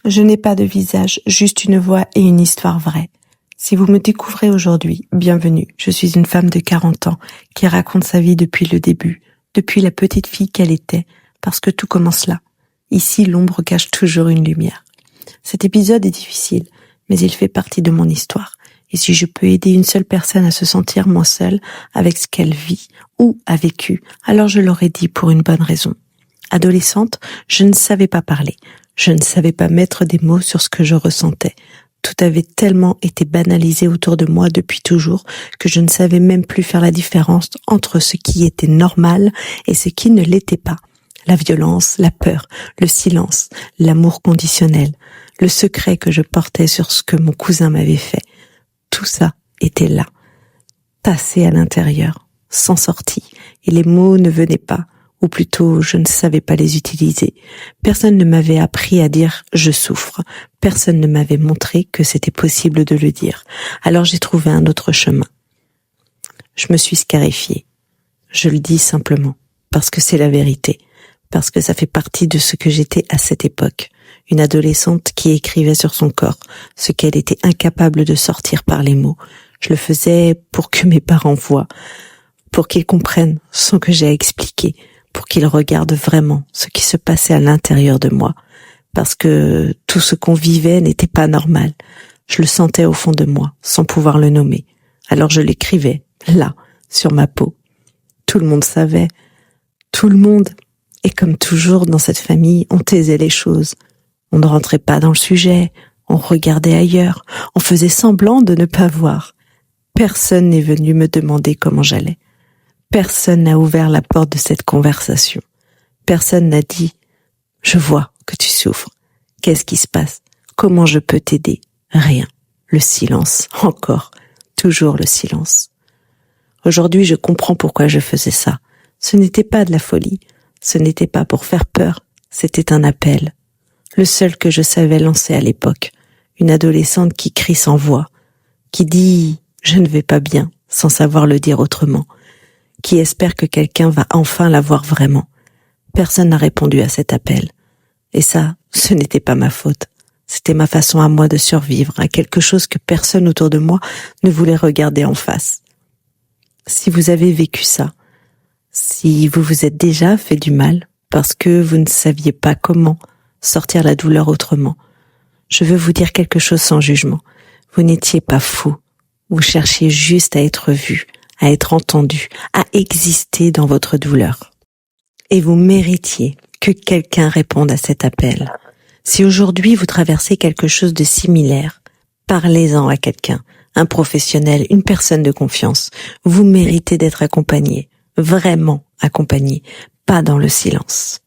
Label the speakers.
Speaker 1: Je n'ai pas de visage, juste une voix et une histoire vraie. Si vous me découvrez aujourd'hui, bienvenue. Je suis une femme de 40 ans qui raconte sa vie depuis le début, depuis la petite fille qu'elle était, parce que tout commence là. Ici, l'ombre cache toujours une lumière. Cet épisode est difficile, mais il fait partie de mon histoire. Et si je peux aider une seule personne à se sentir moins seule avec ce qu'elle vit ou a vécu, alors je l'aurais dit pour une bonne raison. Adolescente, je ne savais pas parler. Je ne savais pas mettre des mots sur ce que je ressentais. Tout avait tellement été banalisé autour de moi depuis toujours que je ne savais même plus faire la différence entre ce qui était normal et ce qui ne l'était pas. La violence, la peur, le silence, l'amour conditionnel, le secret que je portais sur ce que mon cousin m'avait fait. Tout ça était là, tassé à l'intérieur, sans sortie, et les mots ne venaient pas, ou plutôt je ne savais pas les utiliser. Personne ne m'avait appris à dire « je souffre ». Personne ne m'avait montré que c'était possible de le dire. Alors j'ai trouvé un autre chemin. Je me suis scarifiée. Je le dis simplement, parce que c'est la vérité, parce que ça fait partie de ce que j'étais à cette époque. Une adolescente qui écrivait sur son corps ce qu'elle était incapable de sortir par les mots. Je le faisais pour que mes parents voient, pour qu'ils comprennent sans que j'aie à expliquer, pour qu'ils regardent vraiment ce qui se passait à l'intérieur de moi. Parce que tout ce qu'on vivait n'était pas normal. Je le sentais au fond de moi, sans pouvoir le nommer. Alors je l'écrivais, là, sur ma peau. Tout le monde savait. Tout le monde. Et comme toujours dans cette famille, on taisait les choses. On ne rentrait pas dans le sujet, on regardait ailleurs, on faisait semblant de ne pas voir. Personne n'est venu me demander comment j'allais. Personne n'a ouvert la porte de cette conversation. Personne n'a dit « Je vois que tu souffres. Qu'est-ce qui se passe? Comment je peux t'aider ?» Rien. Le silence. Encore. Toujours le silence. Aujourd'hui, je comprends pourquoi je faisais ça. Ce n'était pas de la folie. Ce n'était pas pour faire peur. C'était un appel. Le seul que je savais lancer à l'époque. Une adolescente qui crie sans voix. Qui dit « Je ne vais pas bien » sans savoir le dire autrement. Qui espère que quelqu'un va enfin la voir vraiment. Personne n'a répondu à cet appel. Et ça, ce n'était pas ma faute. C'était ma façon à moi de survivre à quelque chose que personne autour de moi ne voulait regarder en face. Si vous avez vécu ça, si vous vous êtes déjà fait du mal parce que vous ne saviez pas comment sortir la douleur autrement, je veux vous dire quelque chose sans jugement. Vous n'étiez pas fou. Vous cherchiez juste à être vu, à être entendu, à exister dans votre douleur. Et vous méritiez que quelqu'un réponde à cet appel. Si aujourd'hui vous traversez quelque chose de similaire, parlez-en à quelqu'un, un professionnel, une personne de confiance. Vous méritez d'être accompagné, vraiment accompagné, pas dans le silence.